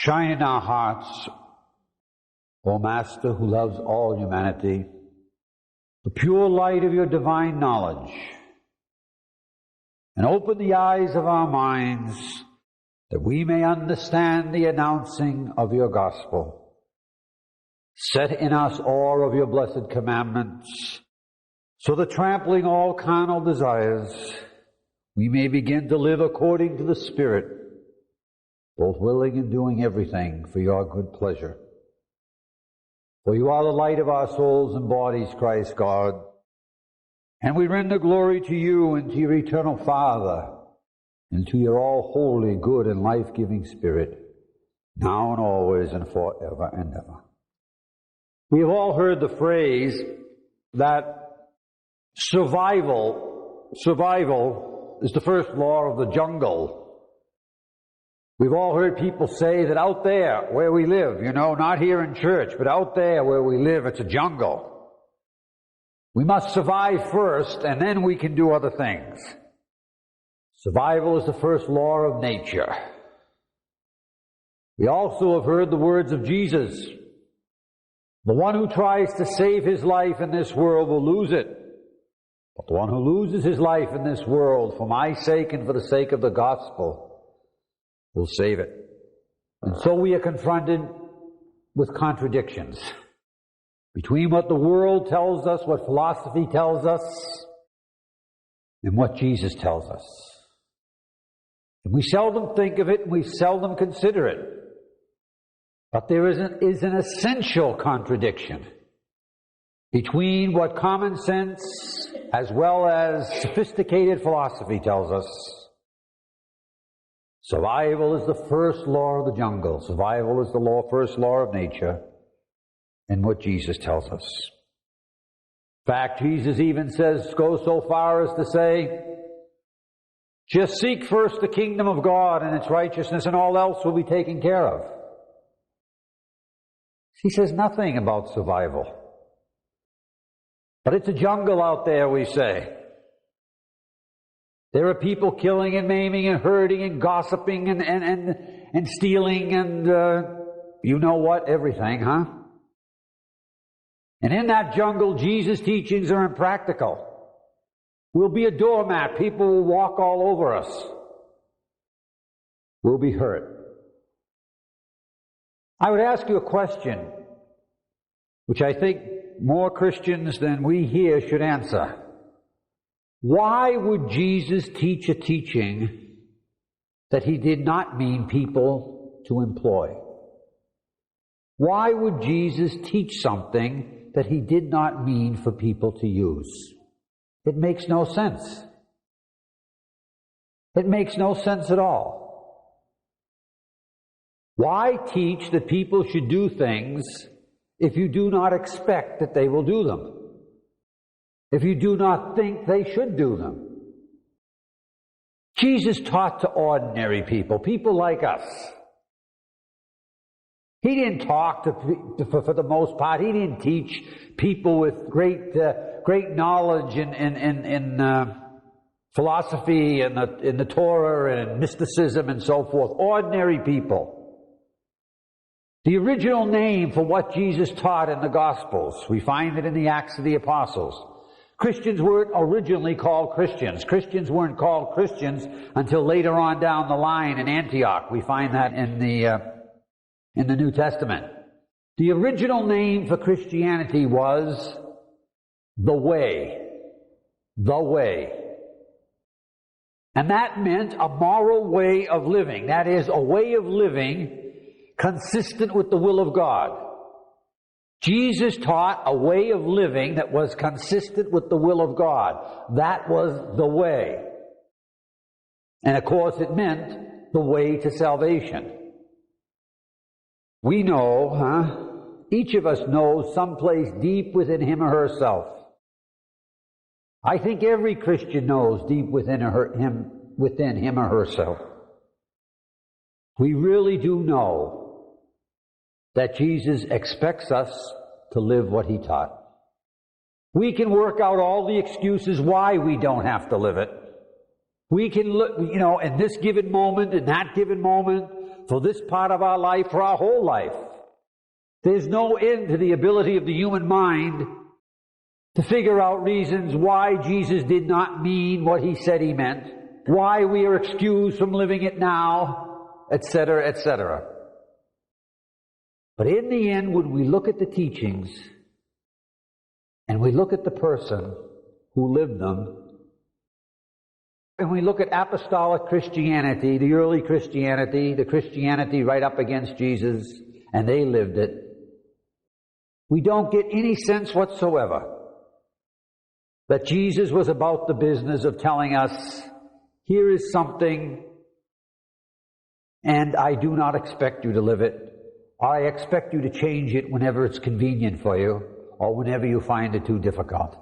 Shine in our hearts, O Master who loves all humanity, the pure light of your divine knowledge, and open the eyes of our minds that we may understand the announcing of your gospel. Set in us awe of your blessed commandments, so that trampling all carnal desires, we may begin to live according to the Spirit, both willing and doing everything for your good pleasure. For you are the light of our souls and bodies, Christ God, and we render glory to you and to your eternal Father, and to your all-holy, good, and life-giving Spirit, now and always and forever and ever. We have all heard the phrase that survival is the first law of the jungle. We've all heard people say that out there where we live, not here in church, but out there where we live, it's a jungle. We must survive first, and then we can do other things. Survival is the first law of nature. We also have heard the words of Jesus. The one who tries to save his life in this world will lose it. But the one who loses his life in this world for my sake and for the sake of the gospel will save it. And so we are confronted with contradictions between what the world tells us, what philosophy tells us, and what Jesus tells us. And we seldom think of it, and we seldom consider it. But there is an essential contradiction between what common sense as well as sophisticated philosophy tells us. Survival is the first law of the jungle. Survival is the first law of nature, and what Jesus tells us. In fact, Jesus even goes so far as to say, just seek first the kingdom of God and its righteousness, and all else will be taken care of. He says nothing about survival. But it's a jungle out there, we say. There are people killing and maiming and hurting and gossiping and stealing and everything, huh? And in that jungle, Jesus' teachings are impractical. We'll be a doormat. People will walk all over us. We'll be hurt. I would ask you a question, which I think more Christians than we here should answer. Why would Jesus teach a teaching that he did not mean people to employ? Why would Jesus teach something that he did not mean for people to use? It makes no sense. It makes no sense at all. Why teach that people should do things if you do not expect that they will do them? If you do not think they should do them? Jesus taught to ordinary people, people like us. He didn't talk for the most part, he didn't teach people with great knowledge in philosophy and in the Torah and mysticism and so forth. Ordinary people. The original name for what Jesus taught in the Gospels, we find it in the Acts of the Apostles. Christians weren't originally called Christians. Christians weren't called Christians until later on down the line in Antioch. We find that in the New Testament. The original name for Christianity was the Way. The Way. And that meant a moral way of living. That is, a way of living consistent with the will of God. Jesus taught a way of living that was consistent with the will of God. That was the way. And of course it meant the way to salvation. We know, each of us knows someplace deep within him or herself. I think every Christian knows deep within him or herself. We really do know that Jesus expects us to live what he taught. We can work out all the excuses why we don't have to live it. We can look, in this given moment, in that given moment, for this part of our life, for our whole life. There's no end to the ability of the human mind to figure out reasons why Jesus did not mean what he said he meant, why we are excused from living it now, etc., etc. But in the end, when we look at the teachings and we look at the person who lived them, and we look at apostolic Christianity, the early Christianity, the Christianity right up against Jesus, and they lived it, we don't get any sense whatsoever that Jesus was about the business of telling us, here is something, and I do not expect you to live it. I expect you to change it whenever it's convenient for you, or whenever you find it too difficult.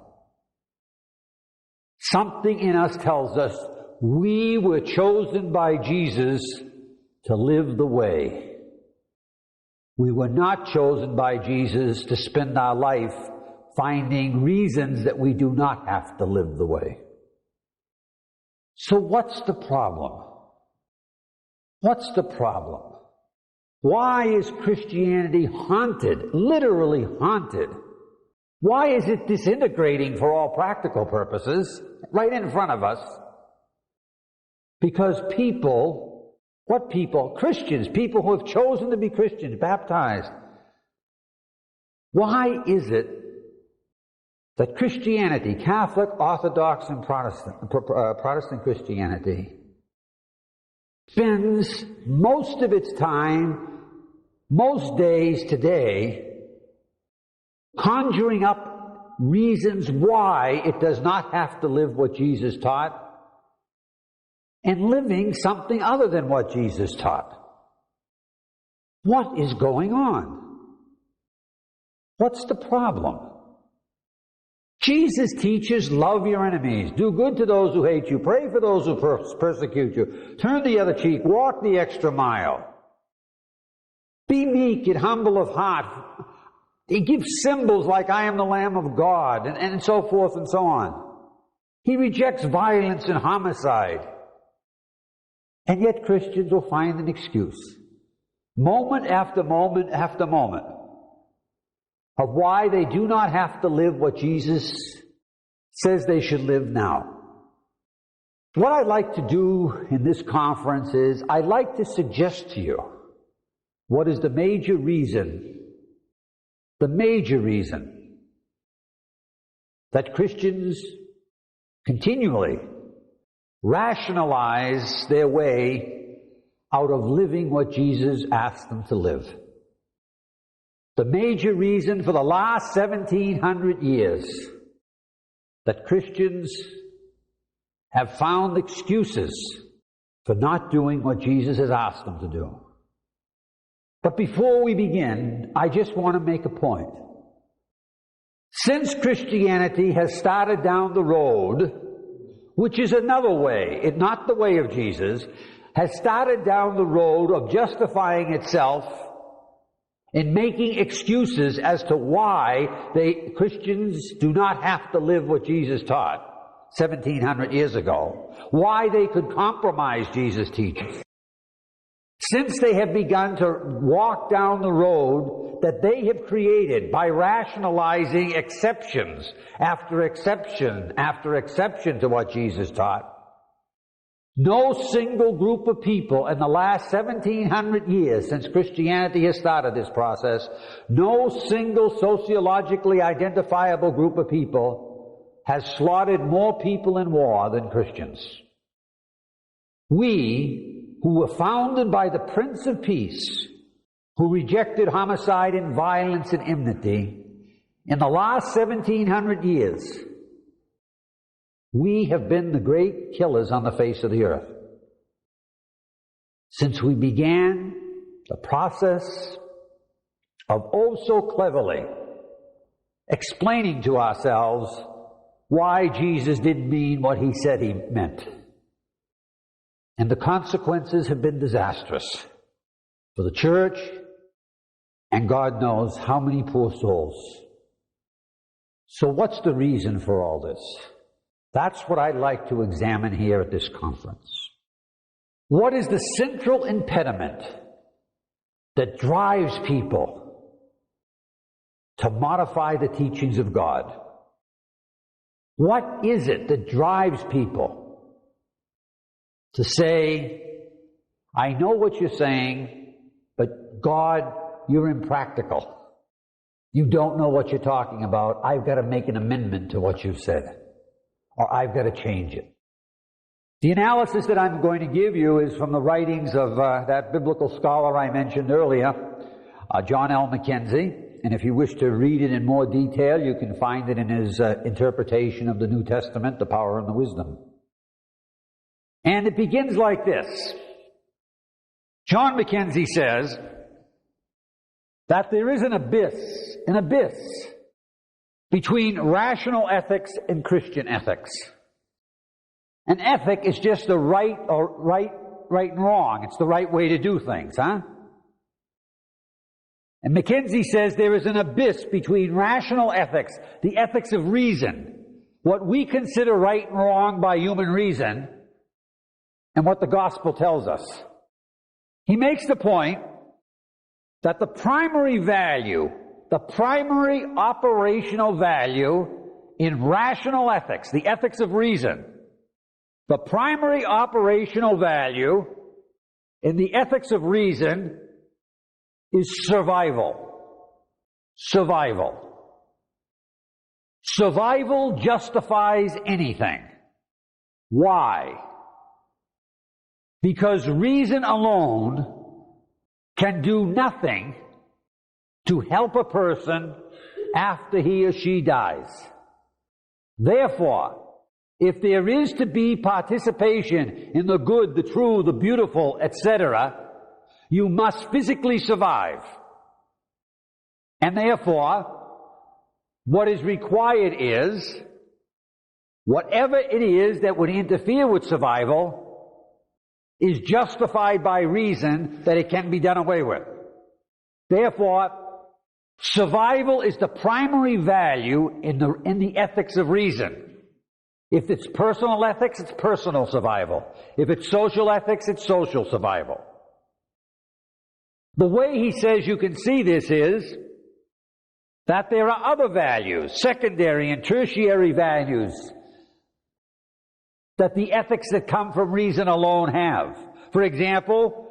Something in us tells us we were chosen by Jesus to live the way. We were not chosen by Jesus to spend our life finding reasons that we do not have to live the way. So what's the problem? What's the problem? Why is Christianity haunted, literally haunted? Why is it disintegrating for all practical purposes right in front of us? Because people, what people? Christians, people who have chosen to be Christians, baptized. Why is it that Christianity, Catholic, Orthodox, and Protestant Christianity, spends most of its time, most days today, conjuring up reasons why it does not have to live what Jesus taught, and living something other than what Jesus taught? What is going on? What's the problem? Jesus teaches, love your enemies, do good to those who hate you, pray for those who persecute you, turn the other cheek, walk the extra mile, be meek and humble of heart. He gives symbols like I am the Lamb of God, and so forth and so on. He rejects violence and homicide. And yet Christians will find an excuse, moment after moment after moment, of why they do not have to live what Jesus says they should live now. What I'd like to do in this conference is, I'd like to suggest to you what is the major reason that Christians continually rationalize their way out of living what Jesus asked them to live. The major reason for the last 1700 years that Christians have found excuses for not doing what Jesus has asked them to do. But before we begin, I just want to make a point. Since Christianity has started down the road, which is another way, not the way of Jesus, has started down the road of justifying itself in making excuses as to why Christians do not have to live what Jesus taught 1700 years ago, why they could compromise Jesus' teachings. Since they have begun to walk down the road that they have created by rationalizing exceptions after exception after exception to what Jesus taught, no single group of people in the last 1700 years since Christianity has started this process, no single sociologically identifiable group of people has slaughtered more people in war than Christians. We, who were founded by the Prince of Peace, who rejected homicide and violence and enmity, in the last 1700 years, we have been the great killers on the face of the earth. Since we began the process of oh so cleverly explaining to ourselves why Jesus didn't mean what he said he meant. And the consequences have been disastrous for the church and God knows how many poor souls. So what's the reason for all this? That's what I'd like to examine here at this conference. What is the central impediment that drives people to modify the teachings of God? What is it that drives people to say, I know what you're saying, but God, you're impractical. You don't know what you're talking about. I've got to make an amendment to what you've said, or I've got to change it. The analysis that I'm going to give you is from the writings of that biblical scholar I mentioned earlier, John L. Mackenzie. And if you wish to read it in more detail, you can find it in his interpretation of the New Testament, The Power and the Wisdom. And it begins like this. John Mackenzie says that there is an abyss between rational ethics and Christian ethics. An ethic is just the right and wrong. It's the right way to do things, huh? And Mackenzie says there is an abyss between rational ethics, the ethics of reason, what we consider right and wrong by human reason, and what the gospel tells us. He makes the point that the primary value, the primary operational value in rational ethics, the ethics of reason, the primary operational value in the ethics of reason is survival. Survival. Survival justifies anything. Why? Because reason alone can do nothing to help a person after he or she dies. Therefore, if there is to be participation in the good, the true, the beautiful, etc., you must physically survive. And therefore, what is required is, whatever it is that would interfere with survival is justified by reason that it can be done away with. Therefore, survival is the primary value in the ethics of reason. If it's personal ethics, it's personal survival. If it's social ethics, it's social survival. The way he says you can see this is that there are other values, secondary and tertiary values, that the ethics that come from reason alone have. For example,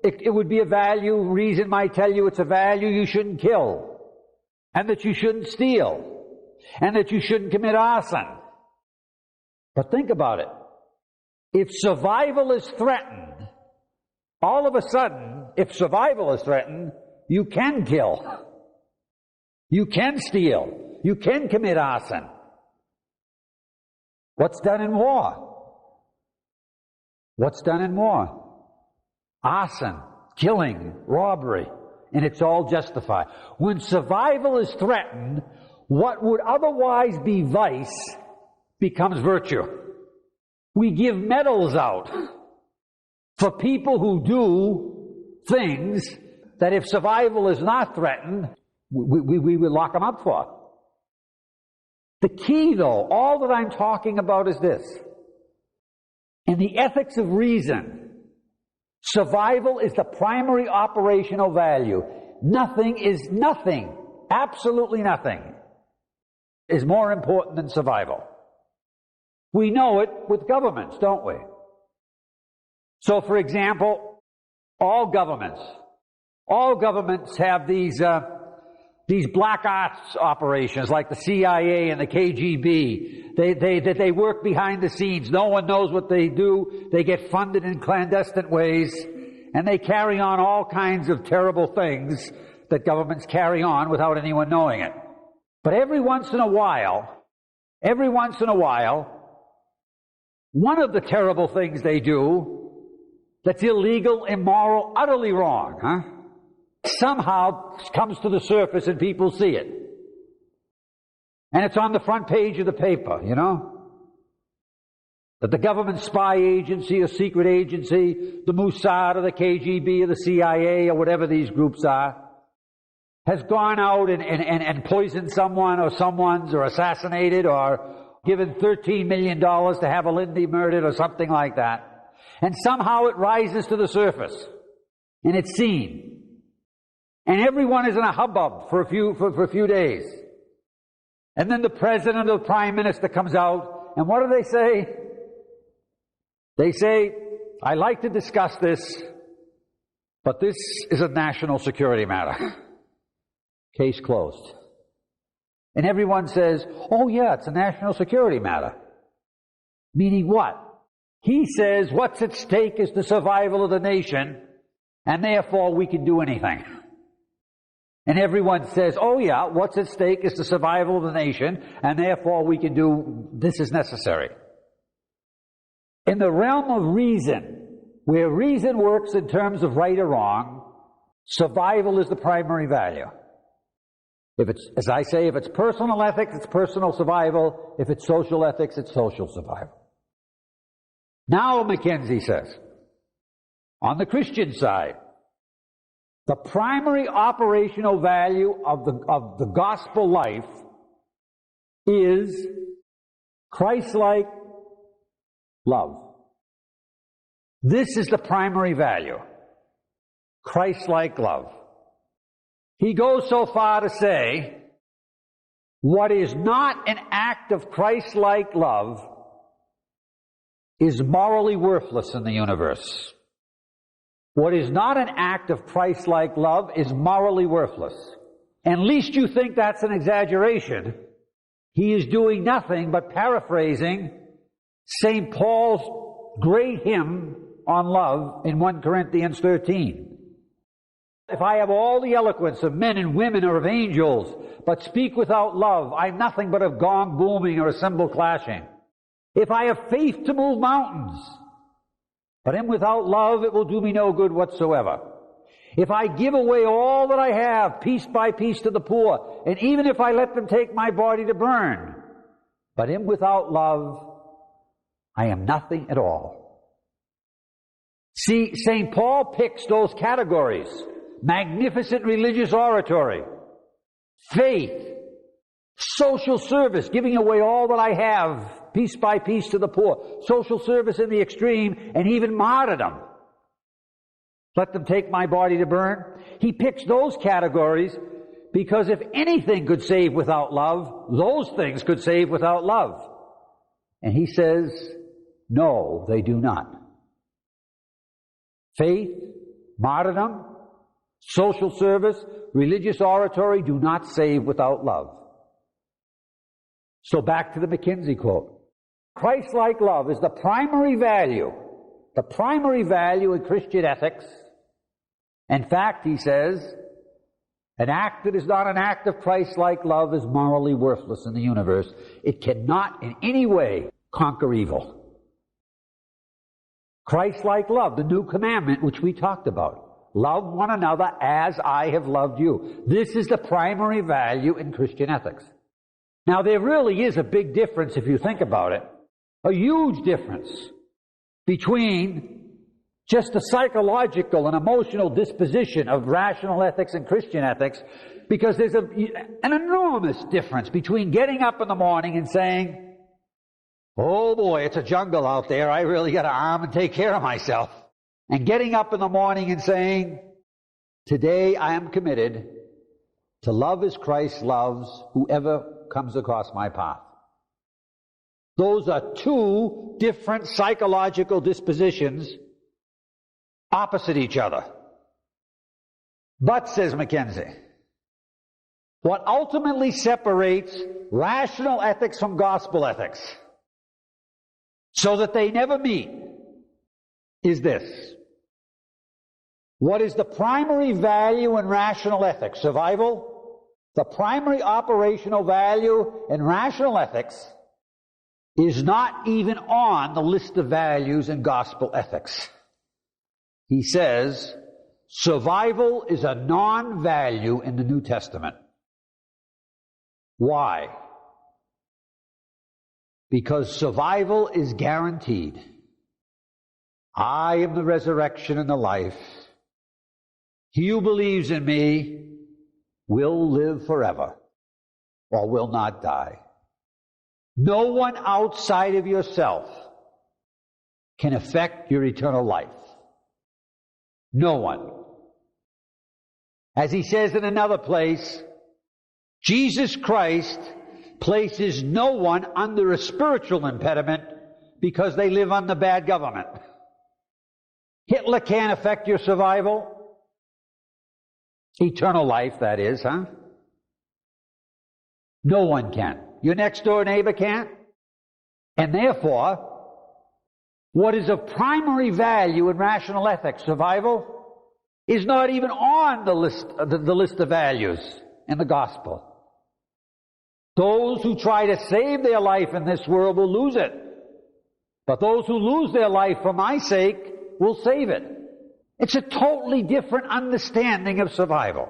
it would be a value, reason might tell you it's a value you shouldn't kill, and that you shouldn't steal, and that you shouldn't commit arson. But think about it. If survival is threatened, all of a sudden, if survival is threatened, you can kill. You can steal. You can commit arson. What's done in war? What's done in war? Arson, killing, robbery, and it's all justified. When survival is threatened, what would otherwise be vice becomes virtue. We give medals out for people who do things that if survival is not threatened, we would lock them up for. The key, though, all that I'm talking about is this. In the ethics of reason, survival is the primary operational value. Nothing, absolutely nothing, is more important than survival. We know it with governments, don't we? So, for example, all governments have these black ops operations like the CIA and the KGB. They work behind the scenes. No one knows what they do. They get funded in clandestine ways, and they carry on all kinds of terrible things that governments carry on without anyone knowing it. But every once in a while, one of the terrible things they do that's illegal, immoral, utterly wrong, somehow comes to the surface and people see it. And it's on the front page of the paper, you know? That the government spy agency or secret agency, the Mossad or the KGB or the CIA or whatever these groups are, has gone out and poisoned someone or assassinated or given $13 million to have a Lindy murdered or something like that. And somehow it rises to the surface. And it's seen. And everyone is in a hubbub for a few days. And then the president or the prime minister comes out, and what do they say? They say, "I'd like to discuss this, but this is a national security matter." Case closed. And everyone says, "Oh yeah, it's a national security matter." Meaning what? He says what's at stake is the survival of the nation, and therefore we can do anything. And everyone says, "Oh yeah, what's at stake is the survival of the nation, and therefore we can do, this is necessary." In the realm of reason, where reason works in terms of right or wrong, survival is the primary value. If it's, as I say, if it's personal ethics, it's personal survival. If it's social ethics, it's social survival. Now, Mackenzie says, on the Christian side, the primary operational value of the gospel life is Christ-like love. This is the primary value. Christ-like love. He goes so far to say, what is not an act of Christ-like love is morally worthless in the universe. What is not an act of Christ-like love is morally worthless. And lest you think that's an exaggeration, he is doing nothing but paraphrasing St. Paul's great hymn on love in 1 Corinthians 13. If I have all the eloquence of men and women or of angels, but speak without love, I'm nothing but a gong booming or a cymbal clashing. If I have faith to move mountains, but am without love, it will do me no good whatsoever. If I give away all that I have, piece by piece to the poor, and even if I let them take my body to burn, but am without love, I am nothing at all. See, St. Paul picks those categories: magnificent religious oratory, faith, social service, giving away all that I have, piece by piece to the poor, social service in the extreme, and even martyrdom. Let them take my body to burn. He picks those categories because if anything could save without love, those things could save without love. And he says, no, they do not. Faith, martyrdom, social service, religious oratory do not save without love. So back to the Mackenzie quote. Christ-like love is the primary value in Christian ethics. In fact, he says, an act that is not an act of Christ-like love is morally worthless in the universe. It cannot in any way conquer evil. Christ-like love, the new commandment which we talked about. Love one another as I have loved you. This is the primary value in Christian ethics. Now, there really is a big difference if you think about it. A huge difference between just the psychological and emotional disposition of rational ethics and Christian ethics, because there's an enormous difference between getting up in the morning and saying, oh boy, it's a jungle out there, I really got to arm and take care of myself, and getting up in the morning and saying, today I am committed to love as Christ loves whoever comes across my path. Those are two different psychological dispositions opposite each other. But, says Mackenzie, what ultimately separates rational ethics from gospel ethics, so that they never meet, is this. What is the primary value in rational ethics? Survival? The primary operational value in rational ethics is not even on the list of values in gospel ethics. He says, survival is a non-value in the New Testament. Why? Because survival is guaranteed. I am the resurrection and the life. He who believes in me will live forever, or will not die. No one outside of yourself can affect your eternal life. No one. As he says in another place, Jesus Christ places no one under a spiritual impediment because they live under bad government. Hitler can't affect your survival. Eternal life, that is, huh? No one can. Your next door neighbor can't. And therefore, what is of primary value in rational ethics, survival, is not even on the list of values in the gospel. Those who try to save their life in this world will lose it. But those who lose their life for my sake will save it. It's a totally different understanding of survival.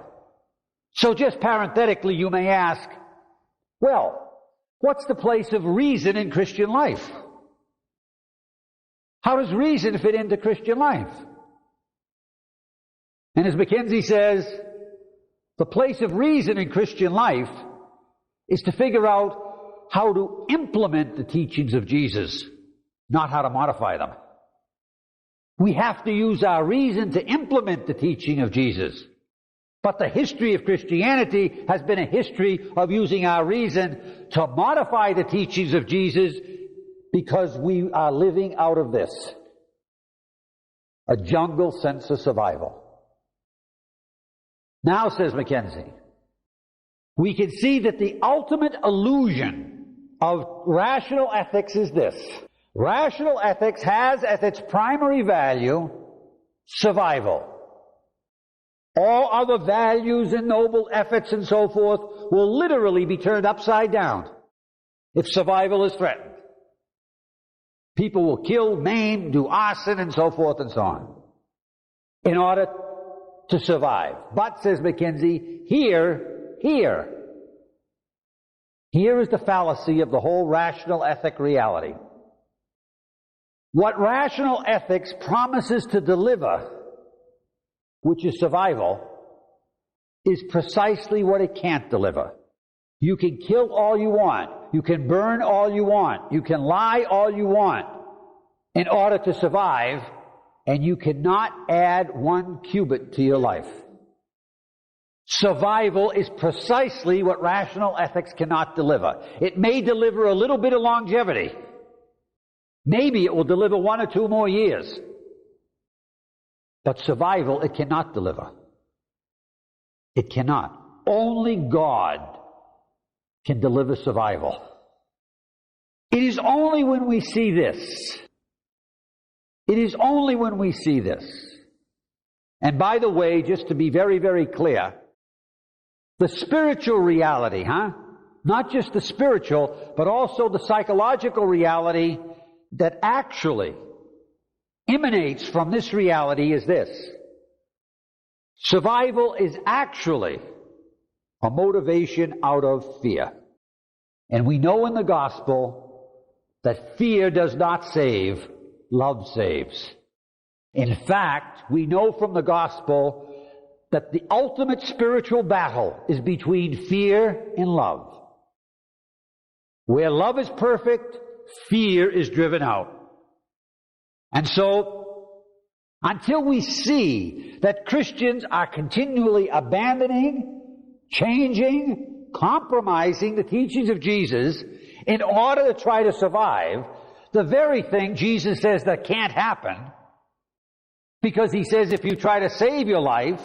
So just parenthetically, you may ask, well, what's the place of reason in Christian life? How does reason fit into Christian life? And as Mackenzie says, the place of reason in Christian life is to figure out how to implement the teachings of Jesus, not how to modify them. We have to use our reason to implement the teaching of Jesus. But the history of Christianity has been a history of using our reason to modify the teachings of Jesus because we are living out of this, a jungle sense of survival. Now, says Mackenzie, we can see that the ultimate illusion of rational ethics is this. Rational ethics has as its primary value survival. All other values and noble efforts and so forth will literally be turned upside down if survival is threatened. People will kill, maim, do arson, and so forth and so on in order to survive. But, says Mackenzie, here is the fallacy of the whole rational ethic reality. What rational ethics promises to deliver, which is survival, is precisely what it can't deliver. You can kill all you want. You can burn all you want. You can lie all you want in order to survive, and you cannot add 1 cubit to your life. Survival is precisely what rational ethics cannot deliver. It may deliver a little bit of longevity. Maybe it will deliver 1 or 2 more years. But survival, it cannot deliver. It cannot. Only God can deliver survival. It is only when we see this. It is only when we see this. And by the way, just to be very, very clear, the spiritual reality, not just the spiritual, but also the psychological reality that actually emanates from this reality is this. Survival is actually a motivation out of fear. And we know in the gospel that fear does not save, love saves. In fact, we know from the gospel that the ultimate spiritual battle is between fear and love. Where love is perfect, fear is driven out. And so, until we see that Christians are continually abandoning, changing, compromising the teachings of Jesus in order to try to survive, the very thing Jesus says that can't happen, because he says if you try to save your life,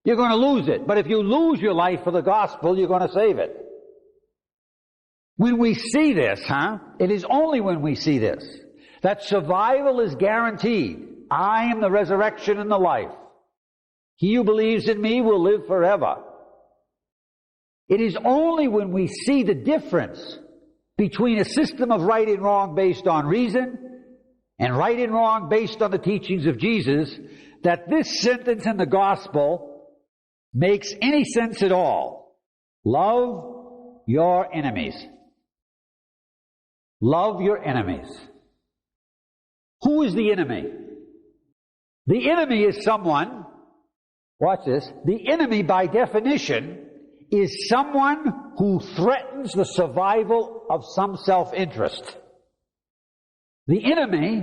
you're going to lose it. But if you lose your life for the gospel, you're going to save it. When we see this, it is only when we see this, that survival is guaranteed. I am the resurrection and the life. He who believes in me will live forever. It is only when we see the difference between a system of right and wrong based on reason and right and wrong based on the teachings of Jesus that this sentence in the gospel makes any sense at all. Love your enemies. Love your enemies. Who is the enemy? The enemy is someone, watch this, the enemy by definition is someone who threatens the survival of some self-interest. The enemy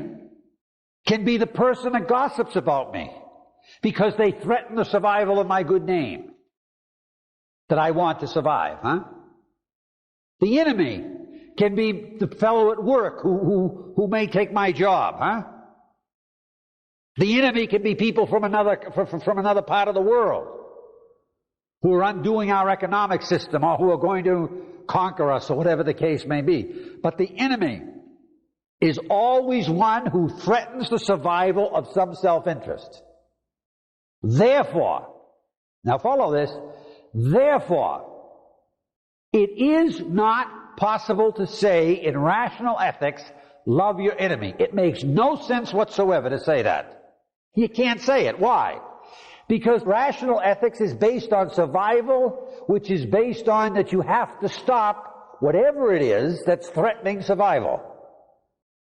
can be the person that gossips about me. because they threaten the survival of my good name that I want to survive, huh? The enemy can be the fellow at work who may take my job, huh? The enemy can be people from another part of the world who are undoing our economic system or who are going to conquer us or whatever the case may be. But the enemy is always one who threatens the survival of some self-interest. Therefore, now follow this, therefore, it is not possible to say in rational ethics, love your enemy. It makes no sense whatsoever to say that. You can't say it. Why? Because rational ethics is based on survival, which is based on that you have to stop whatever it is that's threatening survival.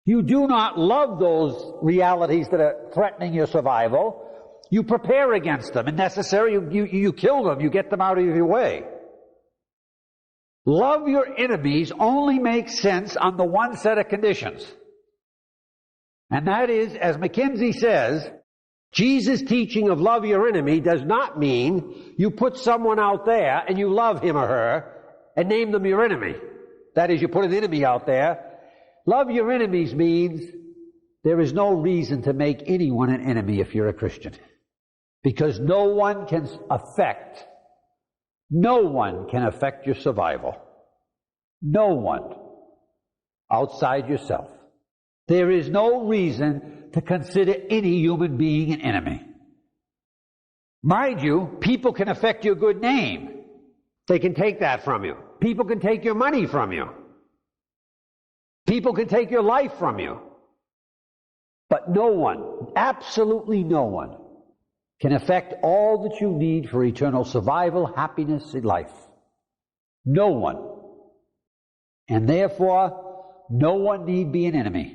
You do not love those realities that are threatening your survival. You prepare against them. If necessary, you kill them. You get them out of your way. Love your enemies only makes sense on the one set of conditions. And that is, as Mackenzie says, Jesus' teaching of love your enemy does not mean you put someone out there and you love him or her and name them your enemy. That is, you put an enemy out there. Love your enemies means there is no reason to make anyone an enemy if you're a Christian. Because no one can affect your survival. No one outside yourself. There is no reason to consider any human being an enemy. Mind you, people can affect your good name. They can take that from you. People can take your money from you. People can take your life from you. But no one, absolutely no one, can affect all that you need for eternal survival, happiness, and life. No one. And therefore, no one need be an enemy.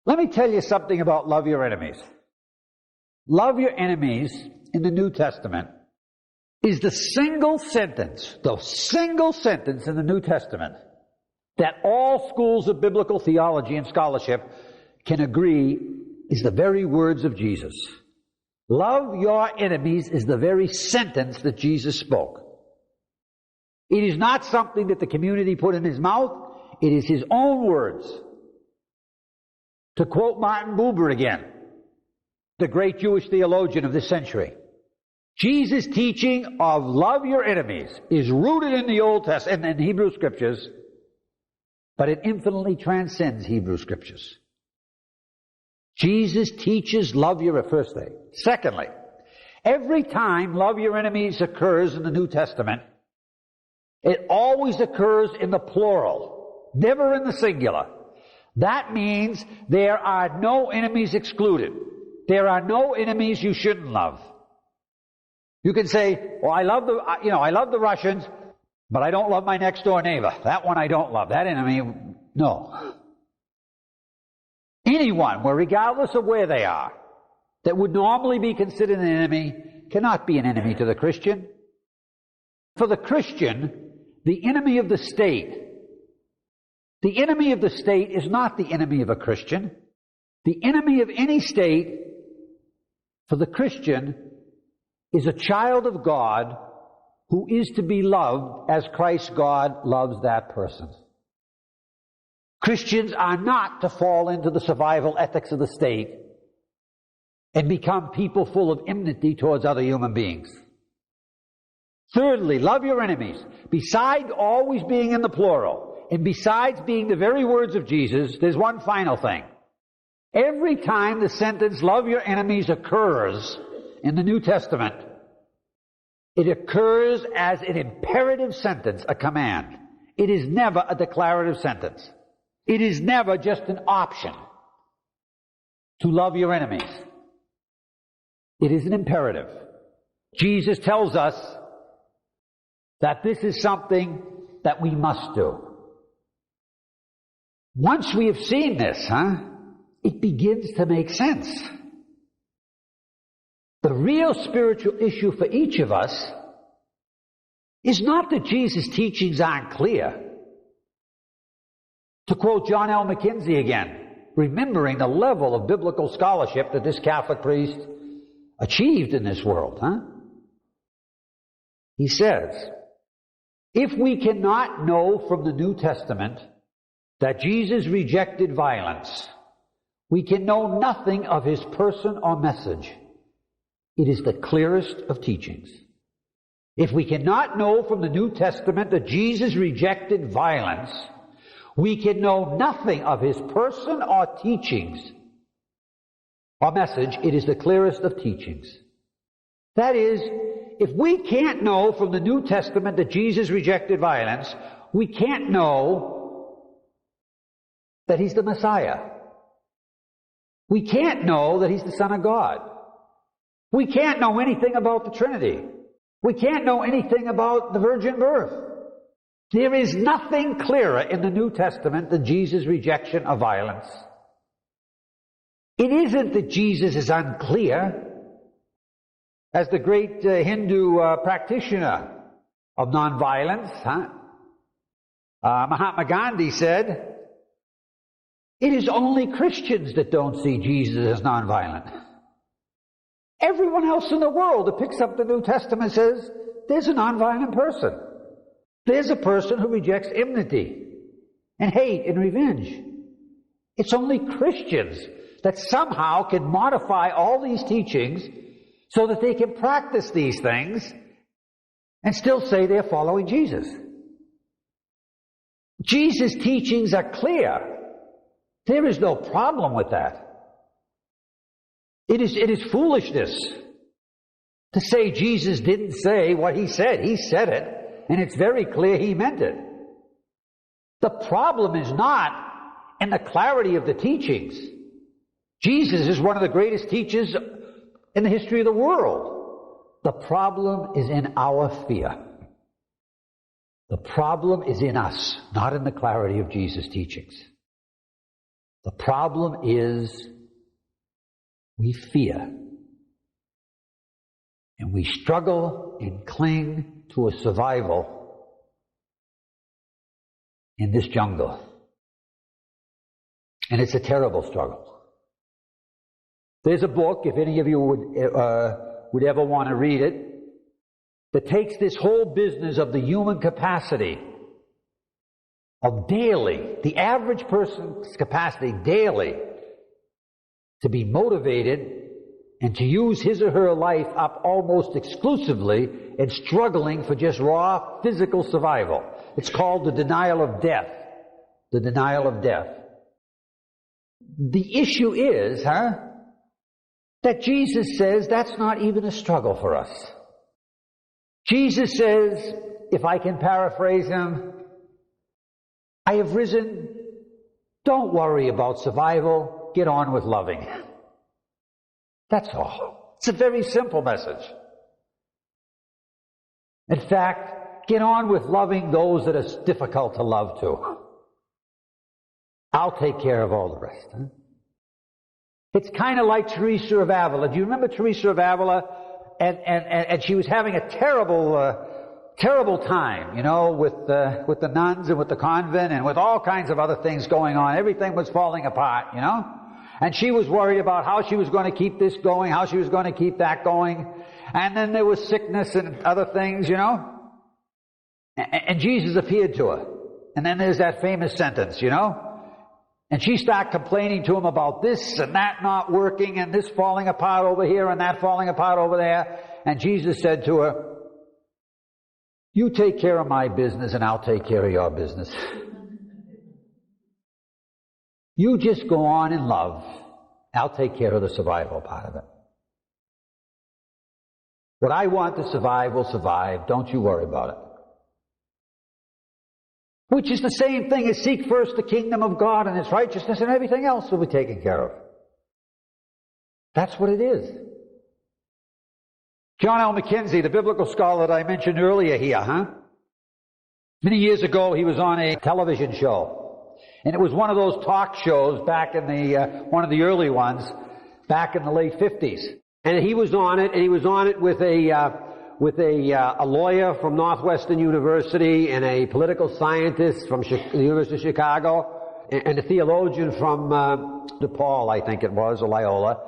Let me tell you something about love your enemies. Love your enemies in the New Testament is the single sentence in the New Testament that all schools of biblical theology and scholarship can agree is the very words of Jesus. Love your enemies is the very sentence that Jesus spoke. It is not something that the community put in his mouth. It is his own words. To quote Martin Buber again, the great Jewish theologian of this century, Jesus' teaching of love your enemies is rooted in the Old Testament and in Hebrew Scriptures, but it infinitely transcends Hebrew Scriptures. Jesus teaches love your first thing. Secondly, every time love your enemies occurs in the New Testament, it always occurs in the plural, never in the singular. That means there are no enemies excluded. There are no enemies you shouldn't love. You can say, well, I love the Russians, but I don't love my next door neighbor. That one I don't love. That enemy, no. Anyone, regardless of where they are, that would normally be considered an enemy cannot be an enemy to the Christian. For the Christian, the enemy of the state is not the enemy of a Christian. The enemy of any state for the Christian is a child of God who is to be loved as Christ God loves that person. Christians are not to fall into the survival ethics of the state and become people full of enmity towards other human beings. Thirdly, love your enemies. Besides always being in the plural, and besides being the very words of Jesus, there's one final thing. Every time the sentence, love your enemies, occurs in the New Testament, it occurs as an imperative sentence, a command. It is never a declarative sentence. It is never just an option to love your enemies. It is an imperative. Jesus tells us that this is something that we must do. Once we have seen this, it begins to make sense. The real spiritual issue for each of us is not that Jesus' teachings aren't clear. To quote John L. Mackenzie again, remembering the level of biblical scholarship that this Catholic priest achieved in this world, He says, if we cannot know from the New Testament that Jesus rejected violence, we can know nothing of His person or message. It is the clearest of teachings. If we cannot know from the New Testament that Jesus rejected violence, we can know nothing of His person or teachings or message. It is the clearest of teachings. That is, if we can't know from the New Testament that Jesus rejected violence, we can't know that He's the Messiah. We can't know that He's the Son of God. We can't know anything about the Trinity. We can't know anything about the virgin birth. There is nothing clearer in the New Testament than Jesus' rejection of violence. It isn't that Jesus is unclear. As the great Hindu practitioner of nonviolence, Mahatma Gandhi said, it is only Christians that don't see Jesus as nonviolent. Everyone else in the world that picks up the New Testament says, there's a nonviolent person. There's a person who rejects enmity and hate and revenge. It's only Christians that somehow can modify all these teachings so that they can practice these things and still say they're following Jesus. Jesus' teachings are clear. There is no problem with that. It is foolishness to say Jesus didn't say what He said. He said it, and it's very clear He meant it. The problem is not in the clarity of the teachings. Jesus is one of the greatest teachers in the history of the world. The problem is in our fear. The problem is in us, not in the clarity of Jesus' teachings. The problem is we fear. And we struggle and cling to a survival in this jungle. And it's a terrible struggle. There's a book, if any of you would ever want to read it, that takes this whole business of the human capacity of daily, the average person's capacity daily, to be motivated and to use his or her life up almost exclusively in struggling for just raw physical survival. It's called the denial of death. The denial of death. The issue is, that Jesus says that's not even a struggle for us. Jesus says, if I can paraphrase Him, I have risen. Don't worry about survival. Get on with loving. That's all. It's a very simple message. In fact, get on with loving those that are difficult to love too. I'll take care of all the rest. It's kind of like Teresa of Avila. Do you remember Teresa of Avila? And she was having a terrible time, with the nuns and with the convent and with all kinds of other things going on. Everything was falling apart, And she was worried about how she was going to keep this going, how she was going to keep that going. And then there was sickness and other things, And Jesus appeared to her. And then there's that famous sentence, And she started complaining to Him about this and that not working and this falling apart over here and that falling apart over there. And Jesus said to her, you take care of my business and I'll take care of your business. You just go on in love. I'll take care of the survival part of it. What I want to survive will survive. Don't you worry about it. Which is the same thing as seek first the kingdom of God and His righteousness, and everything else will be taken care of. That's what it is. John L. McKenzie, the biblical scholar that I mentioned earlier here, Many years ago he was on a television show. And it was one of those talk shows back in one of the early ones, back in the late 50s. And he was on it, and he was on it with a lawyer from Northwestern University and a political scientist from the University of Chicago and a theologian from DePaul, I think it was, or Loyola.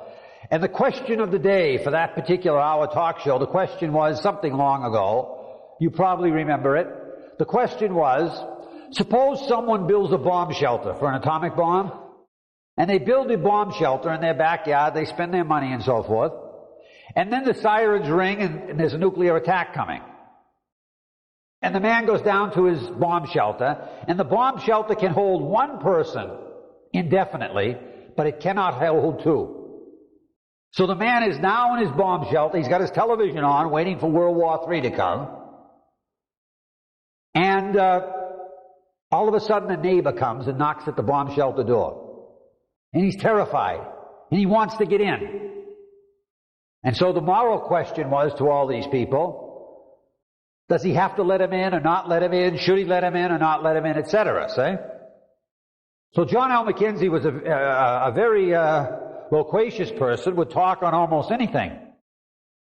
And the question of the day for that particular hour talk show, the question was something long ago. You probably remember it. The question was, suppose someone builds a bomb shelter for an atomic bomb, and they build a bomb shelter in their backyard, they spend their money and so forth, and then the sirens ring and there's a nuclear attack coming. And the man goes down to his bomb shelter, and the bomb shelter can hold one person indefinitely, but it cannot hold two. So the man is now in his bomb shelter, he's got his television on, waiting for World War III to come, and all of a sudden a neighbor comes and knocks at the bomb shelter door. And he's terrified, and he wants to get in. And so the moral question was to all these people, does he have to let him in or not let him in? Should he let him in or not let him in, etc., see? So John L. McKenzie was a very loquacious person, would talk on almost anything.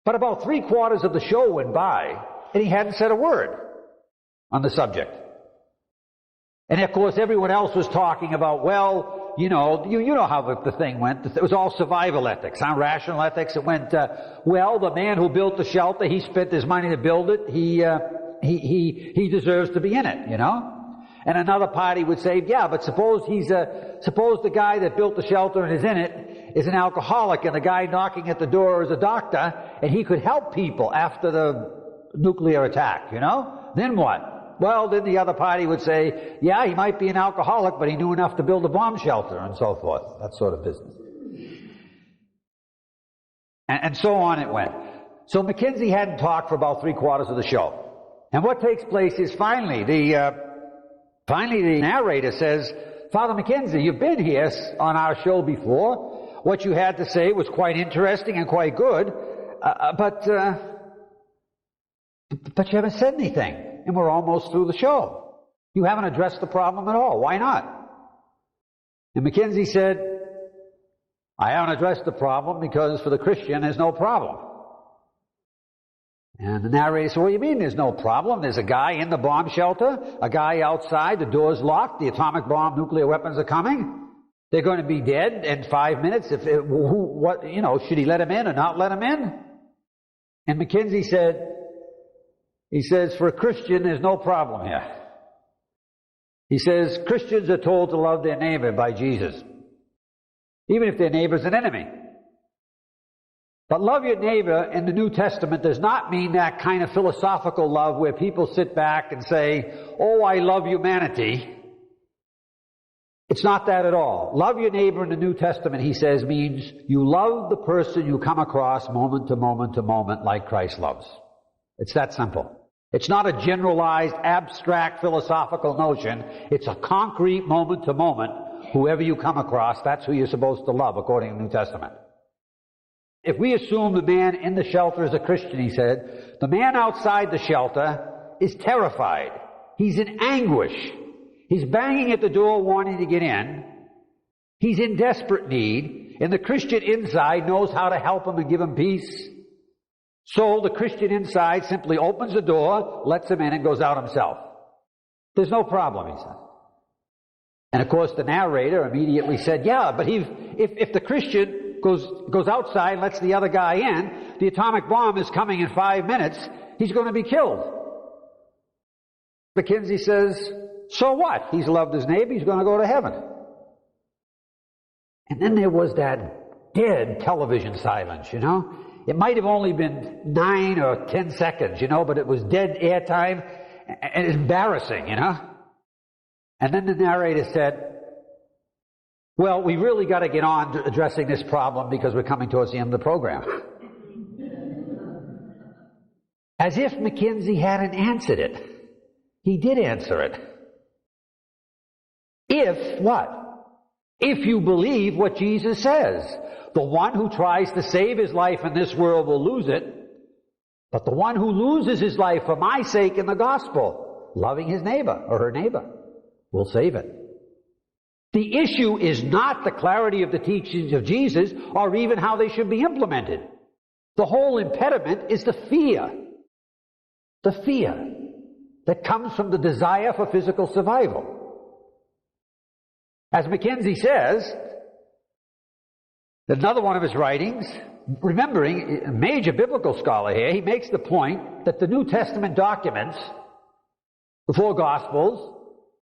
But about 3/4 of the show went by, and he hadn't said a word on the subject. And of course everyone else was talking about, well, you know how the thing went. It was all survival ethics, rational ethics. It went, well, the man who built the shelter, he spent his money to build it. He deserves to be in it, you know. And another party would say, yeah, but suppose the guy that built the shelter and is in it is an alcoholic, and the guy knocking at the door is a doctor, and he could help people after the nuclear attack, you know. Then what? Well, then the other party would say, yeah, he might be an alcoholic, but he knew enough to build a bomb shelter, and so forth. That sort of business. And so on it went. So McKenzie hadn't talked for about 3/4 of the show. And what takes place is finally the narrator says, Father McKenzie, you've been here on our show before. What you had to say was quite interesting and quite good, but you haven't said anything. And we're almost through the show. You haven't addressed the problem at all. Why not? And McKenzie said, I haven't addressed the problem because for the Christian there's no problem. And the narrator said, what do you mean there's no problem? There's a guy in the bomb shelter, a guy outside, the door's locked, the atomic bomb, nuclear weapons are coming. They're going to be dead in 5 minutes. Should he let him in or not let him in? And McKenzie said, he says, for a Christian, there's no problem here. He says, Christians are told to love their neighbor by Jesus, even if their neighbor's an enemy. But love your neighbor in the New Testament does not mean that kind of philosophical love where people sit back and say, oh, I love humanity. It's not that at all. Love your neighbor in the New Testament, he says, means you love the person you come across moment to moment to moment like Christ loves. It's that simple. It's not a generalized, abstract, philosophical notion. It's a concrete, moment to moment. Whoever you come across, that's who you're supposed to love, according to the New Testament. If we assume the man in the shelter is a Christian, he said, the man outside the shelter is terrified. He's in anguish. He's banging at the door wanting to get in. He's in desperate need. And the Christian inside knows how to help him and give him peace. So the Christian inside simply opens the door, lets him in, and goes out himself. There's no problem, he said. And of course the narrator immediately said, yeah, but if the Christian goes outside and lets the other guy in, the atomic bomb is coming in 5 minutes, he's going to be killed. McKenzie says, so what? He's loved his neighbor, he's going to go to heaven. And then there was that dead television silence, you know. It might have only been 9 or 10 seconds, you know, but it was dead airtime and embarrassing, you know. And then the narrator said, well, we really got to get on to addressing this problem because we're coming towards the end of the program. As if McKenzie hadn't answered it. He did answer it. If what? If you believe what Jesus says. The one who tries to save his life in this world will lose it, but the one who loses his life for my sake in the gospel, loving his neighbor or her neighbor, will save it. The issue is not the clarity of the teachings of Jesus or even how they should be implemented. The whole impediment is the fear that comes from the desire for physical survival. As McKenzie says, Another one of his writings, remembering, a major biblical scholar here, he makes the point that the New Testament documents, the four Gospels,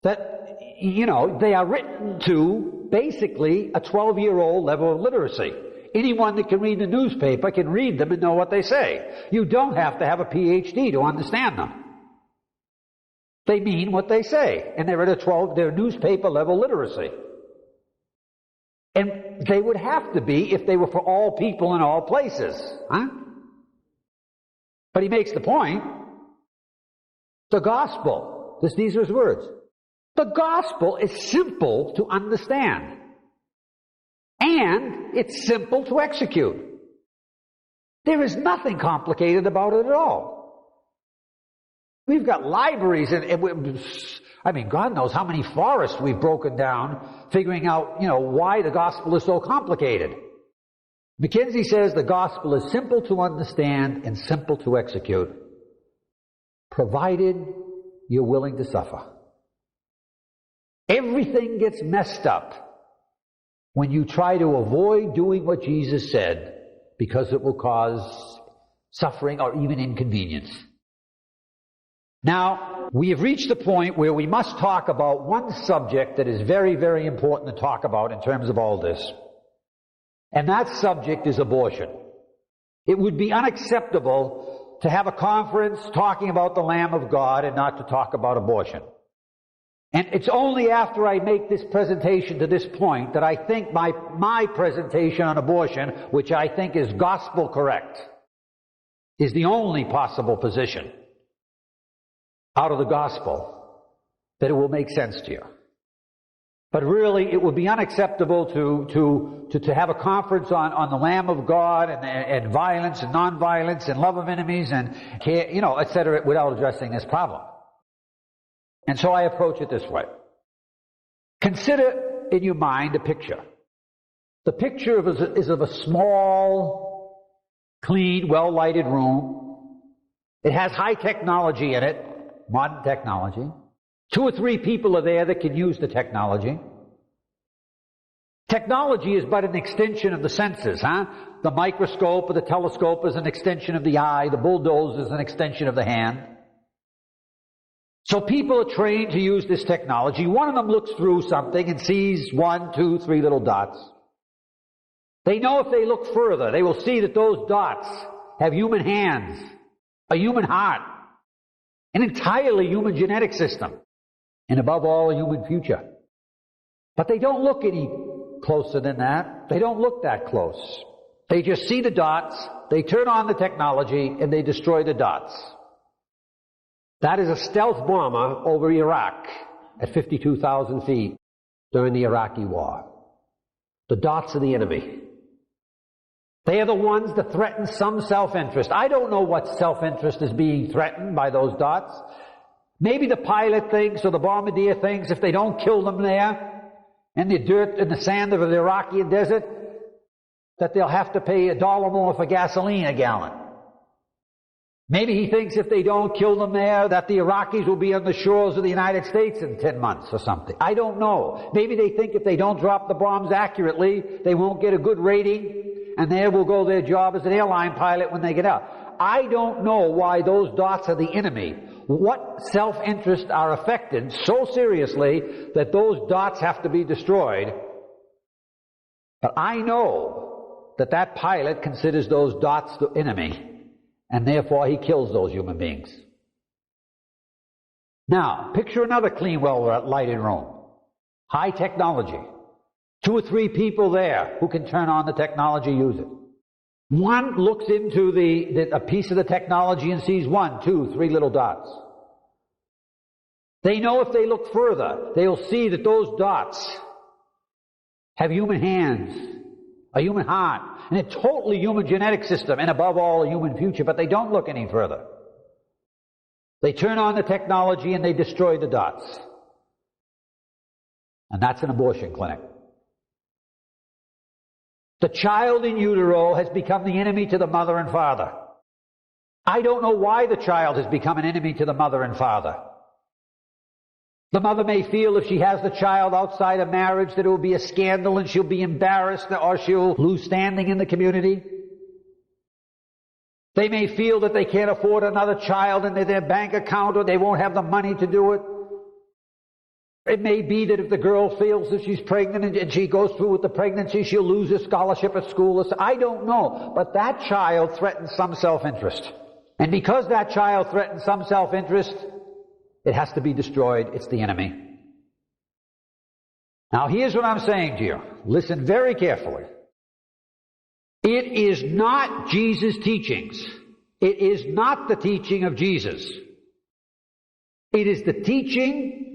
that, they are written to basically a 12-year-old level of literacy. Anyone that can read the newspaper can read them and know what they say. You don't have to have a PhD to understand them. They mean what they say, and they're at their newspaper level literacy. And they would have to be if they were for all people in all places. But he makes the point, the gospel, these are his words, the gospel is simple to understand. And it's simple to execute. There is nothing complicated about it at all. We've got libraries, and God knows how many forests we've broken down figuring out, why the gospel is so complicated. McKinsey says the gospel is simple to understand and simple to execute, provided you're willing to suffer. Everything gets messed up when you try to avoid doing what Jesus said, because it will cause suffering or even inconvenience. Now, we have reached the point where we must talk about one subject that is very, very important to talk about in terms of all this. And that subject is abortion. It would be unacceptable to have a conference talking about the Lamb of God and not to talk about abortion. And it's only after I make this presentation to this point that I think my presentation on abortion, which I think is gospel correct, is the only possible position out of the gospel that it will make sense to you. But really, it would be unacceptable to have a conference on the Lamb of God and violence and nonviolence and love of enemies and etc. without addressing this problem. And so I approach it this way. Consider in your mind a picture. The picture is of a small, clean, well-lighted room. It has high technology in it, modern technology. 2 or 3 people are there that can use the technology. Technology is but an extension of the senses, The microscope or the telescope is an extension of the eye. The bulldozer is an extension of the hand. So people are trained to use this technology. One of them looks through something and sees 1, 2, 3 little dots. They know if they look further, they will see that those dots have human hands, a human heart, an entirely human genetic system, and above all, a human future. But they don't look any closer than that. They don't look that close. They just see the dots, they turn on the technology, and they destroy the dots. That is a stealth bomber over Iraq at 52,000 feet during the Iraqi war. The dots are the enemy. They are the ones that threaten some self-interest. I don't know what self-interest is being threatened by those dots. Maybe the pilot thinks, or the bombardier thinks, if they don't kill them there, in the dirt and the sand of the Iraqi desert, that they'll have to pay $1 more for gasoline a gallon. Maybe he thinks if they don't kill them there, that the Iraqis will be on the shores of the United States in 10 months or something. I don't know. Maybe they think if they don't drop the bombs accurately, they won't get a good rating, and there will go their job as an airline pilot when they get out. I don't know why those dots are the enemy. What self-interests are affected so seriously that those dots have to be destroyed? But I know that that pilot considers those dots the enemy. And therefore, he kills those human beings. Now, picture another clean, well-lighted room. High technology. 2 or 3 people there who can turn on the technology, use it. One looks into a piece of the technology and sees 1, 2, 3 little dots. They know if they look further, they'll see that those dots have human hands, a human heart, and a totally human genetic system, and above all, a human future, but they don't look any further. They turn on the technology and they destroy the dots. And that's an abortion clinic. The child in utero has become the enemy to the mother and father. I don't know why the child has become an enemy to the mother and father. The mother may feel if she has the child outside of marriage that it will be a scandal and she'll be embarrassed or she'll lose standing in the community. They may feel that they can't afford another child in their bank account, or they won't have the money to do it. It may be that if the girl feels that she's pregnant and she goes through with the pregnancy, she'll lose her scholarship at school. I don't know. But that child threatens some self-interest. And because that child threatens some self-interest, it has to be destroyed. It's the enemy. Now here's what I'm saying to you. Listen very carefully. It is not Jesus' teachings. It is not the teaching of Jesus. It is the teaching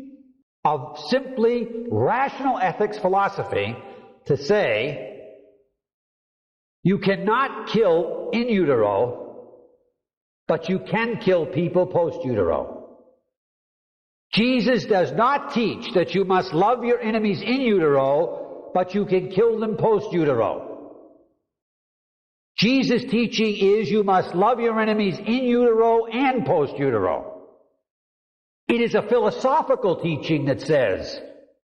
of simply rational ethics philosophy to say you cannot kill in utero, but you can kill people post utero. Jesus does not teach that you must love your enemies in utero, but you can kill them post utero. Jesus' teaching is you must love your enemies in utero and post utero. It is a philosophical teaching that says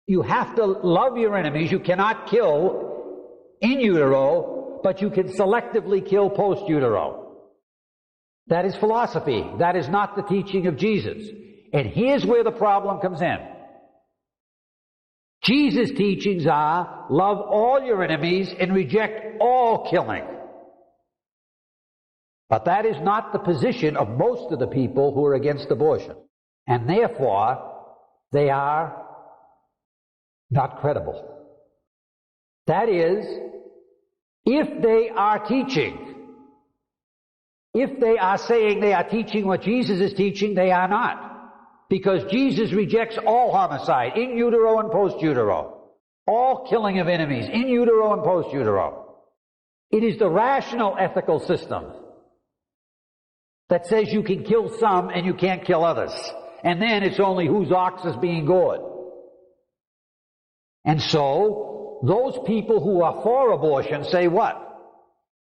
you have to love your enemies. You cannot kill in utero, but you can selectively kill post utero. That is philosophy. That is not the teaching of Jesus. And here's where the problem comes in. Jesus' teachings are love all your enemies and reject all killing. But that is not the position of most of the people who are against abortion. And therefore, they are not credible. That is, if they are teaching, if they are saying they are teaching what Jesus is teaching, they are not. Because Jesus rejects all homicide, in utero and post utero. All killing of enemies, in utero and post utero. It is the rational ethical system that says you can kill some and you can't kill others. And then it's only whose ox is being gored. And so, those people who are for abortion say what?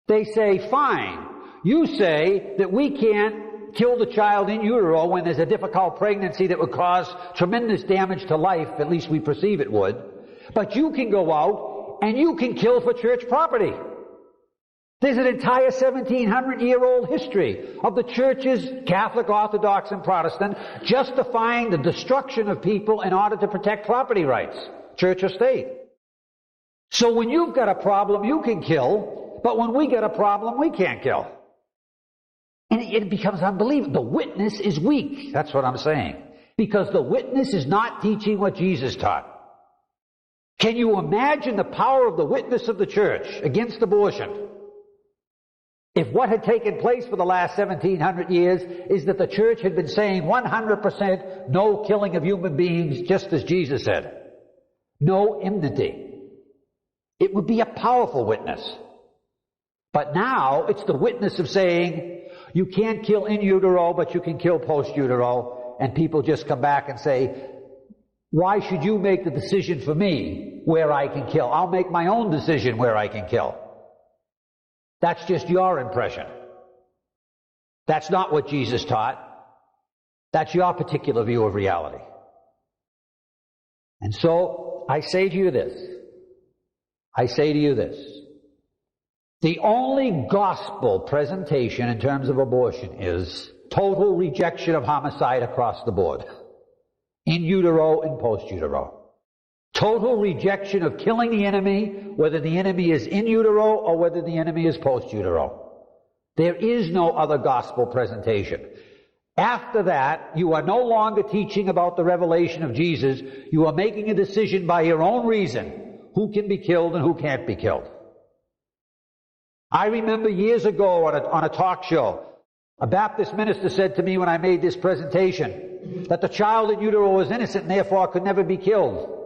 They say, fine, you say that we can't kill the child in utero when there's a difficult pregnancy that would cause tremendous damage to life, at least we perceive it would, but you can go out and you can kill for church property. There's an entire 1700-year-old history of the churches, Catholic, Orthodox, and Protestant, justifying the destruction of people in order to protect property rights, church or state. So when you've got a problem, you can kill, but when we get a problem, we can't kill. And it becomes unbelievable. The witness is weak. That's what I'm saying. Because the witness is not teaching what Jesus taught. Can you imagine the power of the witness of the church against abortion? If what had taken place for the last 1700 years is that the church had been saying 100% no killing of human beings, just as Jesus said. No enmity. It would be a powerful witness. But now it's the witness of saying you can't kill in utero, but you can kill post utero, and people just come back and say, why should you make the decision for me where I can kill? I'll make my own decision where I can kill. That's just your impression. That's not what Jesus taught. That's your particular view of reality. And so, I say to you this. The only gospel presentation in terms of abortion is total rejection of homicide across the board. In utero and post utero. Total rejection of killing the enemy, whether the enemy is in utero or whether the enemy is post utero. There is no other gospel presentation. After that, you are no longer teaching about the revelation of Jesus. You are making a decision by your own reason who can be killed and who can't be killed. I remember years ago on a talk show, a Baptist minister said to me when I made this presentation that the child in utero was innocent and therefore could never be killed.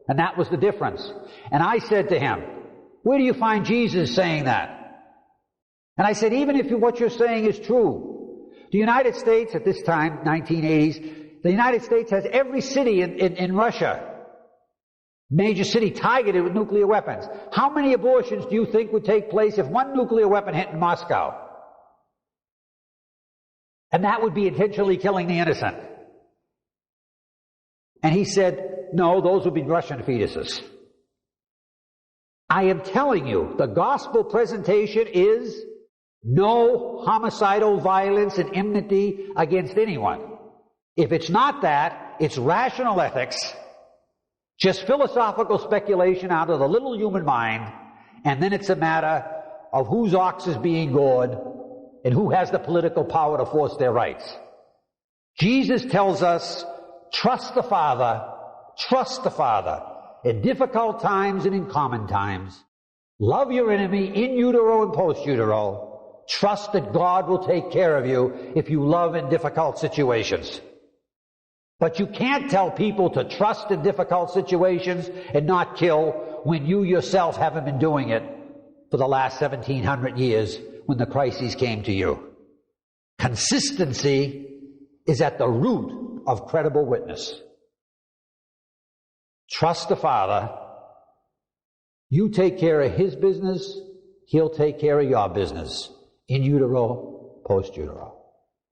And that was the difference. And I said to him, where do you find Jesus saying that? And I said, even if what you're saying is true, the United States at this time, 1980s, the United States has every city in Russia, major city, targeted with nuclear weapons. How many abortions do you think would take place if one nuclear weapon hit in Moscow? And that would be intentionally killing the innocent. And he said, no, those would be Russian fetuses. I am telling you, the gospel presentation is no homicidal violence and enmity against anyone. If it's not that, it's rational ethics, just philosophical speculation out of the little human mind, and then it's a matter of whose ox is being gored and who has the political power to force their rights. Jesus tells us, trust the Father in difficult times and in common times. Love your enemy in utero and post utero. Trust that God will take care of you if you love in difficult situations. But you can't tell people to trust in difficult situations and not kill when you yourself haven't been doing it for the last 1700 years when the crises came to you. Consistency is at the root of credible witness. Trust the Father. You take care of His business, He'll take care of your business, in utero, post utero.